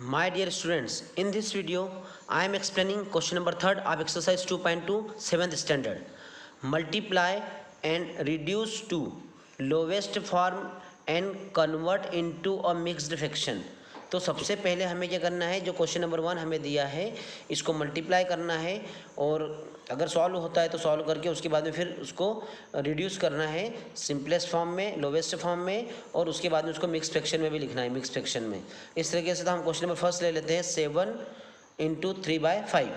My dear students, in this video, I am explaining question number 3rd of exercise 2.2 7th standard. Multiply and reduce to lowest form and convert into a mixed fraction. तो सबसे पहले हमें क्या करना है, जो question number 1 हमें दिया है इसको मल्टीप्लाई करना है और अगर सॉल्व होता है तो सॉल्व करके उसके बाद में फिर उसको रिड्यूस करना है सिंपलेस्ट फॉर्म में, लोवेस्ट फॉर्म में, और उसके बाद में उसको मिक्स फ्रैक्शन में भी लिखना है, मिक्स फ्रैक्शन में। इस तरीके से तो हम क्वेश्चन नंबर फर्स्ट ले लेते हैं 7 × 3/5।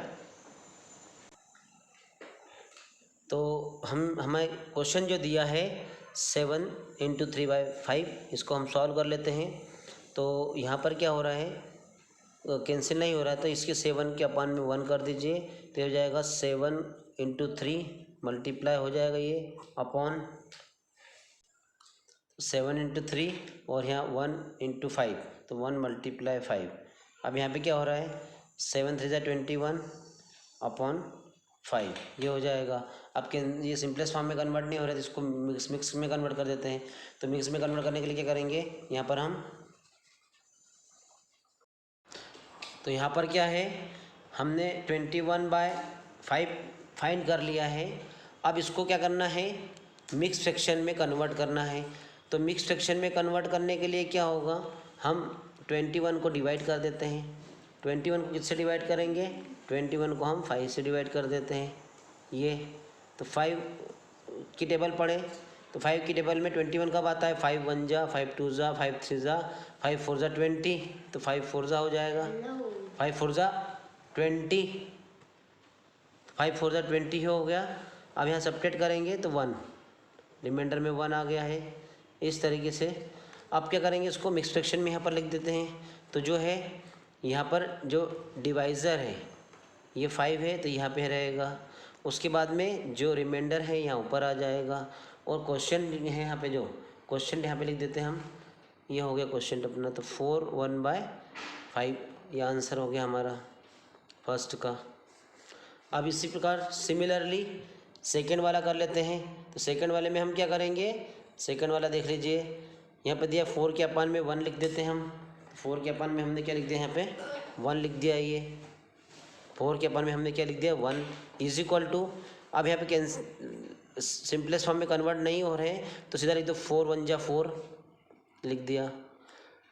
तो हमें क्वेश्चन जो दिया है 7 × 3/5, इसको हम सॉल्व कर लेते हैं। तो यहाँ पर क्या हो रहा है, कैंसिल नहीं हो रहा है, तो इसके 7 के अपान में 1 कर दीजिए, तो हो जाएगा 7 × 3 मल्टीप्लाई हो जाएगा ये अपॉन 7 × 3 और यहाँ 1 × 5, तो 1 × 5। अब यहाँ पे क्या हो रहा है 7 × 3 = 21 अपॉन 5, ये हो जाएगा। अब ये सिंपलेस्ट फॉर्म में कन्वर्ट नहीं हो रहा है, तो इसको मिक्स में कन्वर्ट कर देते हैं। तो मिक्स में कन्वर्ट करने के लिए क्या करेंगे, यहाँ पर यहाँ पर क्या है, हमने 21/5 फाइंड कर लिया है। अब इसको क्या करना है, मिक्स फ्रैक्शन में कन्वर्ट करना है। तो मिक्स फ्रैक्शन में कन्वर्ट करने के लिए क्या होगा, हम 21 को डिवाइड कर देते हैं। 21 को किससे डिवाइड करेंगे, 21 को हम 5 से डिवाइड कर देते हैं। ये तो 5 की टेबल पढ़े, तो 5 की टेबल में 21 कब आता है, 5 1 जा, 5 2 जा, 5 3 जा, 5 4 जा 20, तो 5 4 जा हो जाएगा, 5 4 जा 20, 5 4 जा 20 ही हो गया। अब यहाँ सब्ट्रैक्ट करेंगे तो 1, रिमाइंडर में 1 आ गया है। इस तरीके से अब क्या करेंगे, इसको मिक्स फ्रैक्शन में यहाँ पर लिख देते हैं। तो जो है यहाँ पर जो डिवाइज़र है ये 5 है, तो यहाँ पे रहेगा। उसके बाद में जो रिमाइंडर है यहाँ ऊपर आ जाएगा, और क्वेश्चन है यहाँ पे, जो क्वेश्चन यहाँ पे लिख देते हैं हम। ये हो गया क्वेश्चन अपना, तो 4 1/5 ये आंसर हो गया हमारा फर्स्ट का। अब इसी प्रकार सिमिलरली सेकंड वाला कर लेते हैं। तो सेकंड वाले में हम क्या करेंगे, सेकंड वाला देख लीजिए, यहाँ पे दिया 4 के अपान में 1 लिख देते हैं हम। 4 के अपान में हमने क्या लिख दिया, यहाँ पे 1 लिख दिया। ये 4 के अपान में हमने क्या लिख दिया, 1 इज इक्वल टू। अब यहाँ पे सिंपलेस्ट फॉर्म में कन्वर्ट नहीं हो रहे हैं, तो सीधा लिख दो 4 1 जा 4 लिख दिया,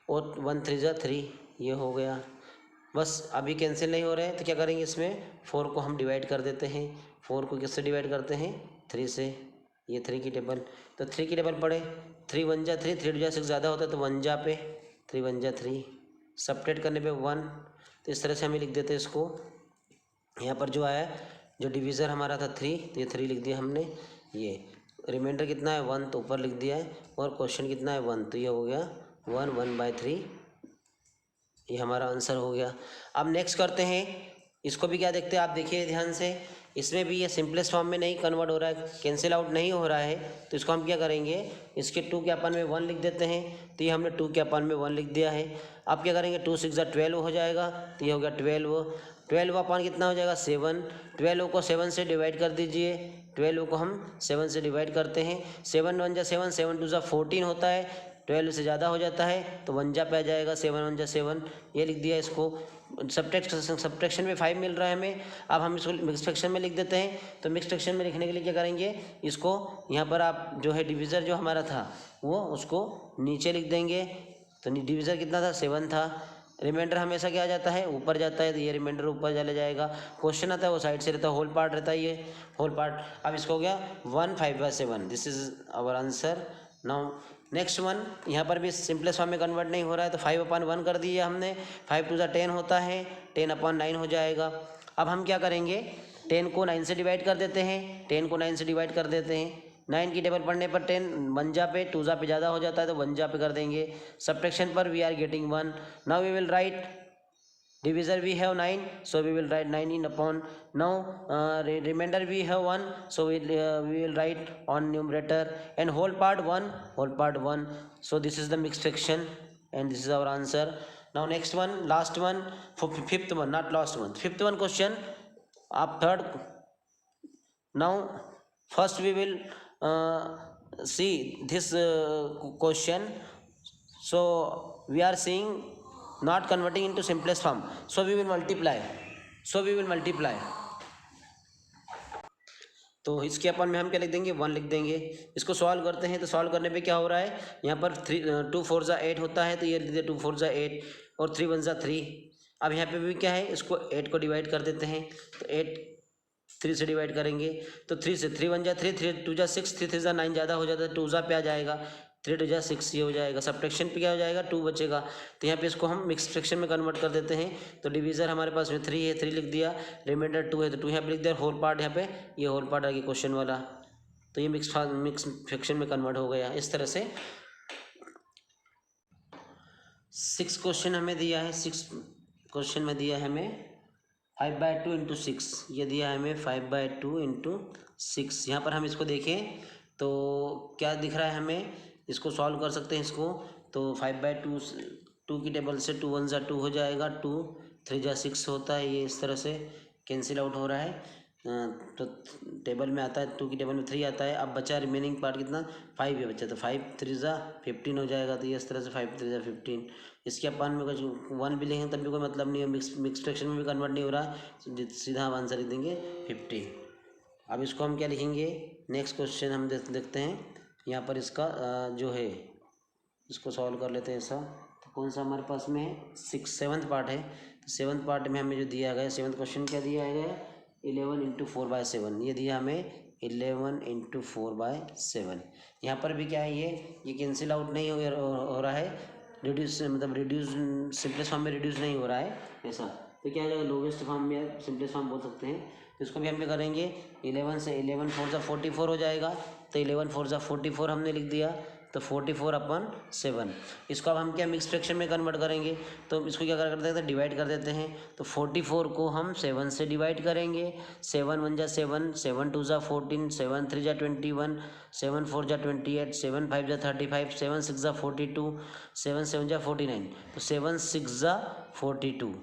और 1 3 जा 3, ये हो गया। बस अभी कैंसिल नहीं हो रहे हैं, तो क्या करेंगे, इसमें 4 को हम डिवाइड कर देते हैं। 4 को किससे डिवाइड करते हैं, 3 से। ये 3 की टेबल, तो 3 की टेबल पढ़े, 3 1 जा 3, 3 2 जा 6 ज़्यादा होता है, तो 1 जा पे 3 1 जा 3, सब्ट्रैक्ट करने पे 1। तो इस तरह से हमें लिख देते हैं इसको। यहाँ पर जो आया, जो डिवीज़र हमारा था 3, तो ये 3 लिख दिया हमने। ये रिमाइंडर कितना है 1, तो ऊपर लिख दिया है, और क्वेश्चन कितना है 1, तो ये हो गया 1 1/3, ये हमारा आंसर हो गया। अब नेक्स्ट करते हैं, इसको भी क्या देखते हैं, आप देखिए ध्यान से। इसमें भी ये सिंपलेस्ट फॉर्म में नहीं कन्वर्ट हो रहा है, कैंसिल आउट नहीं हो रहा है, तो इसको हम क्या करेंगे, इसके 2 के अपान में 1 लिख देते हैं। तो ये हमने 2 के अपान में 1 लिख दिया है। अब क्या करेंगे, 2 6 जा 12 हो जाएगा, तो ये हो गया 12। 12 अपान कितना हो जाएगा 7। 12 को 7 से डिवाइड कर दीजिए, 12 को हम 7 से डिवाइड करते हैं। 7 1 जा 7, 7 2 जा 14 होता है, 12 से ज़्यादा हो जाता है तो 1 जा पे आ जाएगा, 7 1 जा 7, ये लिख दिया इसको। सब्ट्रैक्शन में 5 मिल रहा है हमें। अब हम इसको मिक्स फ्रैक्शन में लिख देते हैं। तो मिक्स फ्रैक्शन में लिखने के लिए क्या करेंगे, इसको यहाँ पर आप जो है डिवीज़र जो हमारा था वो उसको नीचे लिख देंगे। तो डिवीज़र कितना था, 7 था। रिमाइंडर हमेशा क्या आ जाता है, ऊपर जाता है, तो ये रिमाइंडर ऊपर चले जाएगा। क्वेश्चन आता है वो साइड से रहता है, होल पार्ट रहता है, ये होल पार्ट। अब इसको हो गया 1 5/7, this is our answer. Now next one, यहाँ पर भी सिंपलेस्ट फॉर्म में कन्वर्ट नहीं हो रहा है, तो 5/1 कर दिया हमने। 5 2 जा 10 होता है, 10/9 हो जाएगा। अब हम क्या करेंगे, 10 को 9 से डिवाइड कर देते हैं। 10 को 9 से डिवाइड कर देते हैं। 9 की टेबल पढ़ने पर 10 1 जा पे 2 जा पे ज़्यादा हो जाता है, तो 1 जा पे कर देंगे। सब्ट्रैक्शन पर we are getting 1। Now we will write divisor we have 9, so we will write 9 in upon. Now remainder we have 1, so we will write on numerator, and whole part 1. So this is the mixed fraction, and this is our answer. Now next one, last one, fifth one, not last one, fifth one question of third. Now first we will see this question. So we are seeing not converting into simplest form, so we will multiply. तो इसके अपन में हम क्या लिख देंगे, 1 लिख देंगे। इसको सॉल्व करते हैं, तो सॉल्व करने पे क्या हो रहा है, यहाँ पर 2 4 ज़ा 8 होता है, तो ये लिख दे 2 4 ज़ा 8 और 3 1 ज़ा 3। अब यहाँ पे भी क्या है, इसको 8 को डिवाइड कर देते हैं, तो 8 3 से डिवाइड करेंगे, तो 3 से 3 1 ज़ा 3, 3 2 ज़ा 6, 3 3 ज़ा 9 ज़्यादा हो जाता है, 2 ज़ा पे आ जाएगा, 3 2 ज़ा 6 ये हो जाएगा। सब्ट्रैक्शन पे क्या हो जाएगा, 2 बचेगा, तो यहाँ पे इसको हम मिक्स फ्रैक्शन में कन्वर्ट कर देते हैं। तो डिवीज़र हमारे पास में 3 है, 3 लिख दिया, रिमाइंडर 2 है, तो 2 यहाँ पे लिख दिया, होल पार्ट यहाँ पे, ये होल पार्ट आ गया क्वेश्चन वाला, तो ये मिक्स फ्रैक्शन में कन्वर्ट हो गया। इस तरह से 6 क्वेश्चन हमें दिया है, 6 क्वेश्चन में दिया है हमें 5/2 इंटू 6, ये दिया है हमें 5/2 इंटू 6। यहाँ पर हम इसको देखें तो क्या दिख रहा है हमें, इसको सॉल्व कर सकते हैं इसको, तो 5/2 2 की टेबल से 2 1 ज़ा 2 हो जाएगा, 2 3 ज़ा 6 होता है, ये इस तरह से कैंसिल आउट हो रहा है। तो टेबल में आता है, 2 की टेबल में 3 आता है। अब बचा रिमेनिंग पार्ट कितना, 5 है बचा, तो 5 3 ज़ा 15 हो जाएगा, तो ये इस तरह से 5 3 ज़ा 15। इसके अपन में कुछ 1 भी लेंगे तब भी कोई मतलब नहीं है, मिक्स फ्रैक्शन में भी कन्वर्ट नहीं हो रहा, तो सीधा हम आंसर लिख देंगे 15। अब इसको हम क्या लिखेंगे, नेक्स्ट क्वेश्चन हम देखते हैं। यहाँ पर इसका जो है इसको सॉल्व कर लेते हैं ऐसा। तो कौन सा हमारे पास में है, 7th पार्ट है, तो 7th पार्ट में हमें जो दिया गया 7th क्वेश्चन क्या दिया गया, 11 इंटू 4/7, ये दिया हमें 11 इंटू 4/7। यहाँ पर भी क्या है, ये कैंसिल आउट नहीं हो रहा है, रिड्यूस मतलब रिड्यूस सिंपलेस्ट फॉर्म में रिड्यूस नहीं हो रहा है ऐसा, तो क्या हो जाएगा, लोवेस्ट फॉर्म में सिंपलेस्ट फॉर्म बोल सकते हैं। तो इसको भी हम क्या करेंगे, 11 से 11 4 ज़ा 44 हो जाएगा, तो 11 4 ज़ा 44 हमने लिख दिया, तो 44/7। इसको अब हम क्या मिक्स फ्रैक्शन में कन्वर्ट करेंगे, तो इसको क्या करते हैं, डिवाइड कर देते हैं। तो 44 को हम 7 से डिवाइड करेंगे, 7 1 ज़ा 7, 7 2 ज़ा 14, 7 3 ज़ा 21, 7 4 ज़ा 28, 7 5 ज़ा 35, 7 6 ज़ा 42, 7 7 ज़ा 49, तो 7 6 ज़ा 42।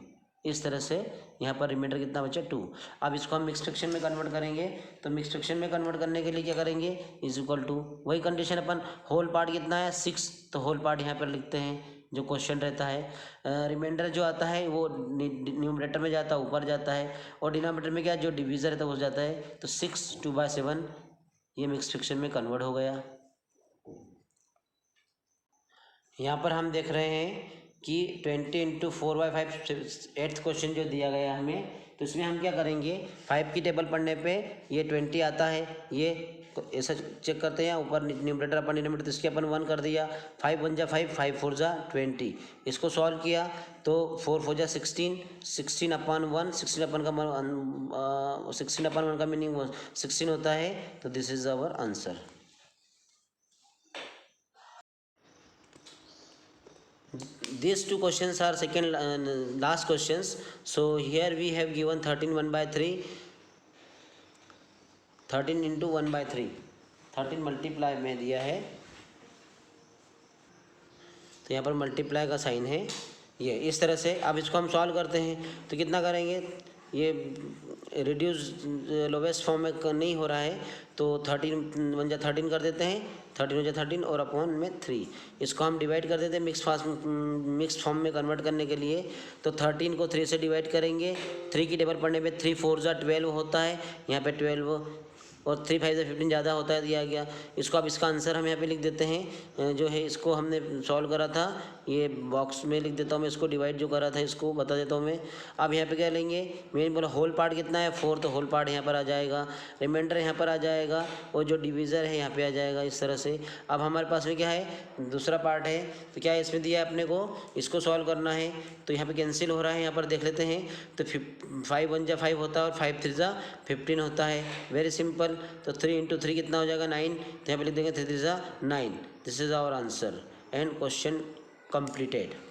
इस तरह से यहाँ पर रिमाइंडर कितना बचा, 2। अब इसको हम मिक्स फ्रैक्शन में कन्वर्ट करेंगे, तो मिक्स फ्रैक्शन में कन्वर्ट करने के लिए क्या करेंगे, इज इक्वल टू वही कंडीशन अपन, होल पार्ट कितना है 6, तो होल पार्ट यहाँ पर लिखते हैं जो क्वेश्चन रहता है। रिमाइंडर जो आता है वो न्यूमरेटर में जाता है, ऊपर जाता है, और डिनोमिनेटर में क्या जो डिवीज़र रहता है वो जाता है, तो 6 2/7 ये मिक्स फ्रैक्शन में कन्वर्ट हो गया। यहाँ पर हम देख रहे हैं कि 20 इंटू 4/5 8th क्वेश्चन जो दिया गया हमें, तो इसमें हम क्या करेंगे, 5 की टेबल पढ़ने पे ये 20 आता है, ये ऐसा चेक करते हैं, ऊपर न्यूमरेटर अपन डिनोमिनेटर, तो इसके अपन 1 कर दिया, 5 1 ज़ा 5, 5 4 ज़ा 20। इसको सॉल्व किया तो 4 4 ज़ा 16, 16/1, 16/1 का मीनिंग 16 होता है, तो this is our answer. These two questions are second last questions. So here we have given 13 1/3, 13 into 1/3, 13 multiply में दिया है, तो यहाँ पर मल्टीप्लाई का साइन है ये इस तरह से। अब इसको हम सॉल्व करते हैं, तो कितना करेंगे, ये रिड्यूस लोवेस्ट फॉर्म में नहीं हो रहा है, तो 13 1 ज़ा 13 कर देते हैं, 13 1 ज़ा 13 और अपॉन में 3। इसको हम डिवाइड कर देते हैं मिक्स फॉर्म में कन्वर्ट करने के लिए, तो 13 को 3 से डिवाइड करेंगे, 3 की टेबल पढ़ने पे 3 4 ज़ा 12 होता है, यहाँ पे 12 और 3 5 ज़ा 15 ज़्यादा होता है दिया गया। इसको अब इसका आंसर हम यहाँ पे लिख देते हैं, जो है इसको हमने सॉल्व करा था, ये बॉक्स में लिख देता हूँ मैं, इसको डिवाइड जो करा था इसको बता देता हूँ मैं। अब यहाँ पे क्या लेंगे, मैंने बोला होल पार्ट कितना है 4, तो होल पार्ट यहाँ पर आ जाएगा, रिमाइंडर यहाँ पर आ जाएगा, और जो डिवीज़र है यहाँ पे आ जाएगा इस तरह से। अब हमारे पास में क्या है, दूसरा पार्ट है, तो क्या है इसमें दिया है अपने को, इसको सॉल्व करना है, तो यहाँ पे कैंसिल हो रहा है, यहाँ पर देख लेते हैं, तो 5 1 ज़ा 5 होता है और 5 3 ज़ा 15 होता है, वेरी सिंपल। तो 3 इंटू 3 कितना हो जाएगा 9, तो यहाँ पे लिख देंगे 3 3 ज़ा 9। This is our answer and question completed।